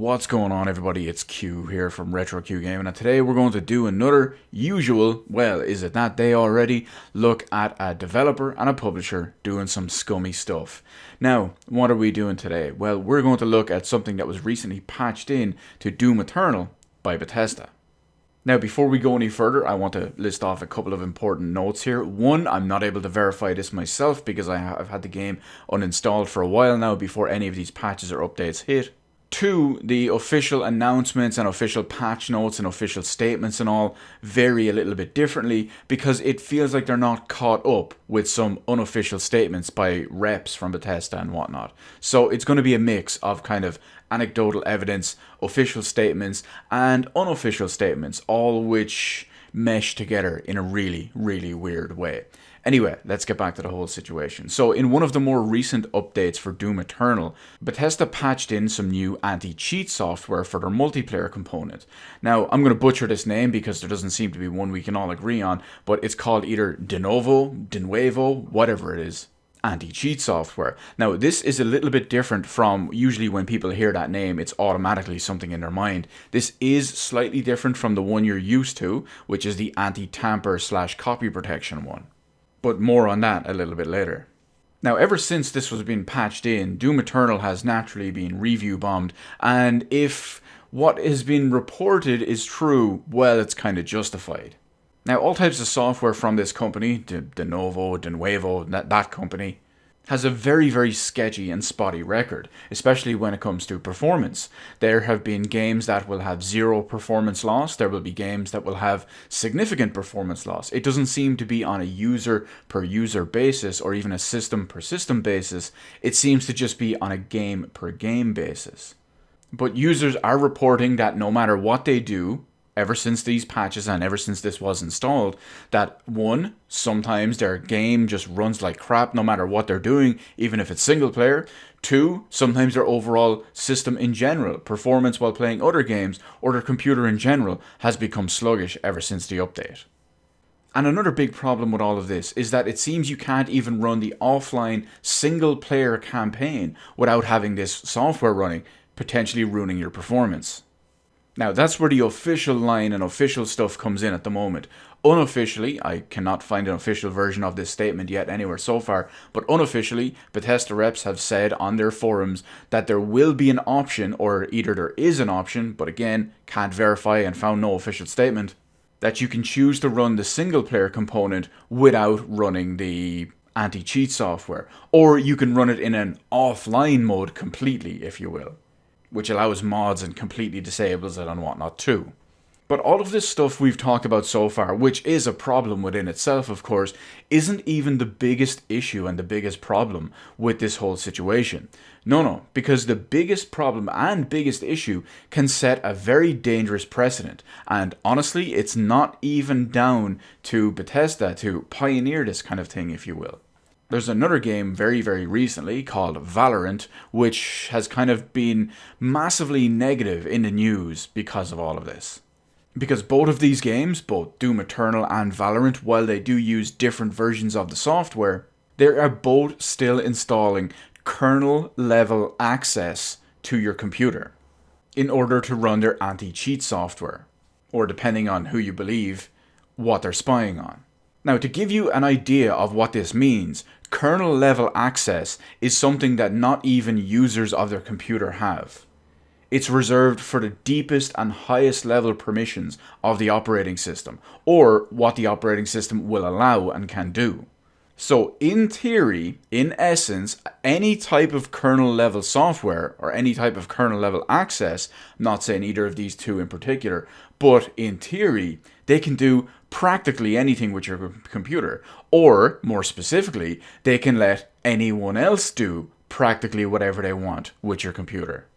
What's going on, everybody? It's Q here from Retro Q Gaming, and today we're going to do another usual, well, is it that day already, look at a developer and a publisher doing some scummy stuff. Now, what are we doing today? Well, we're going to look at something that was recently patched in to Doom Eternal by Bethesda. Now, before we go any further, I want to list off a couple of important notes here. One, I'm not able to verify this myself because I've had the game uninstalled for a while now before any of these patches or updates hit. Two, the official announcements and official patch notes and official statements and all vary a little bit differently because it feels like they're not caught up with some unofficial statements by reps from Bethesda and whatnot. So it's going to be a mix of kind of anecdotal evidence, official statements, and unofficial statements, all which mesh together in a really, really weird way. Anyway, let's get back to the whole situation. So in one of the more recent updates for Doom Eternal, Bethesda patched in some new anti-cheat software for their multiplayer component. Now, I'm going to butcher this name because there doesn't seem to be one we can all agree on, but it's called either De Nuevo, whatever it is. Anti-cheat software. Now, this is a little bit different from usually when people hear that name, it's automatically something in their mind. This is slightly different from the one you're used to, which is the anti-tamper/copy protection one. But more on that a little bit later. Now, ever since this was being patched in, Doom Eternal has naturally been review bombed, and if what has been reported is true, well, it's kind of justified. Now, all types of software from this company, De Nuevo, that company, has a very, very sketchy and spotty record, especially when it comes to performance. There have been games that will have zero performance loss. There will be games that will have significant performance loss. It doesn't seem to be on a user-per-user basis or even a system-per-system basis. It seems to just be on a game-per-game basis. But users are reporting that no matter what they do, ever since these patches and ever since this was installed, that one, sometimes their game just runs like crap no matter what they're doing, even if it's single player. Two, sometimes their overall system in general, performance while playing other games, or their computer in general, has become sluggish ever since the update. And another big problem with all of this is that it seems you can't even run the offline single player campaign without having this software running, potentially ruining your performance. Now, that's where the official line and official stuff comes in at the moment. Unofficially, I cannot find an official version of this statement yet anywhere so far, but unofficially, Bethesda reps have said on their forums that there will be an option, or either there is an option, but again, can't verify and found no official statement, that you can choose to run the single player component without running the anti-cheat software, or you can run it in an offline mode completely, if you will, which allows mods and completely disables it and whatnot too. But all of this stuff we've talked about so far, which is a problem within itself of course, isn't even the biggest issue and the biggest problem with this whole situation. No, because the biggest problem and biggest issue can set a very dangerous precedent, and honestly, it's not even down to Bethesda to pioneer this kind of thing, if you will. There's another game very, very recently called Valorant, which has kind of been massively negative in the news because of all of this. Because both of these games, both Doom Eternal and Valorant, while they do use different versions of the software, they are both still installing kernel-level access to your computer in order to run their anti-cheat software, or depending on who you believe, what they're spying on. Now, to give you an idea of what this means, kernel-level access is something that not even users of their computer have. It's reserved for the deepest and highest level permissions of the operating system, or what the operating system will allow and can do. So in theory, in essence, any type of kernel-level software, or any type of kernel-level access, I'm not saying either of these two in particular, but in theory, they can do practically anything with your computer, or more specifically, they can let anyone else do practically whatever they want with your computer.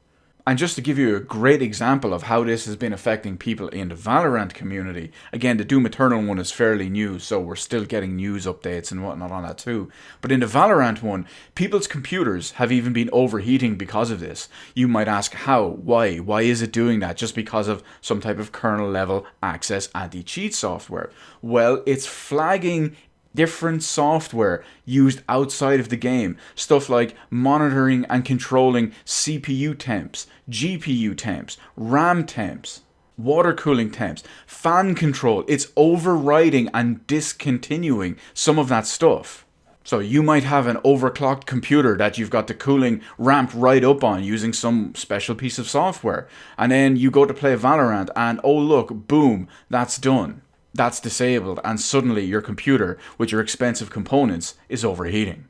And just to give you a great example of how this has been affecting people in the Valorant community, again, the Doom Eternal one is fairly new, so we're still getting news updates and whatnot on that too. But in the Valorant one, people's computers have even been overheating because of this. You might ask how, why? Why is it doing that? Just because of some type of kernel level access anti-cheat software? Well, it's flagging different software used outside of the game. Stuff like monitoring and controlling CPU temps, GPU temps, RAM temps, water cooling temps, fan control. It's overriding and discontinuing some of that stuff. So you might have an overclocked computer that you've got the cooling ramped right up on using some special piece of software. And then you go to play Valorant and oh look, boom, that's done. That's disabled, and suddenly your computer, with your expensive components, is overheating.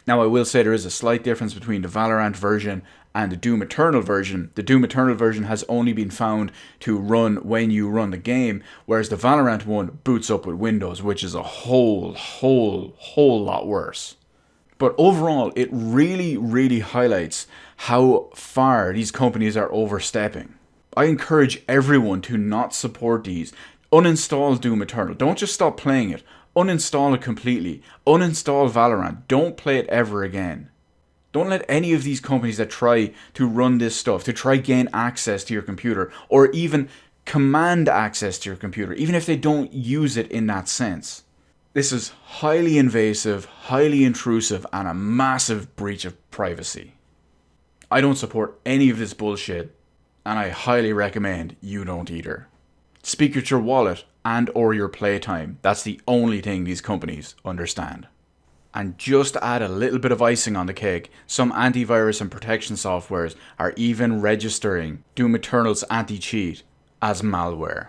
Now I will say there is a slight difference between the Valorant version and the Doom Eternal version. The Doom Eternal version has only been found to run when you run the game, whereas the Valorant one boots up with Windows, which is a whole lot worse. But overall, it really highlights how far these companies are overstepping. I encourage everyone to not support these. Uninstall Doom Eternal. Don't just stop playing it. Uninstall it completely. Uninstall Valorant. Don't play it ever again. Don't let any of these companies that try to run this stuff, to try gain access to your computer, or even command access to your computer, even if they don't use it in that sense. This is highly invasive, highly intrusive, and a massive breach of privacy. I don't support any of this bullshit, and I highly recommend you don't either. Speak with your wallet and or your playtime. That's the only thing these companies understand. And just to add a little bit of icing on the cake, some antivirus and protection softwares are even registering Doom Eternal's anti-cheat as malware.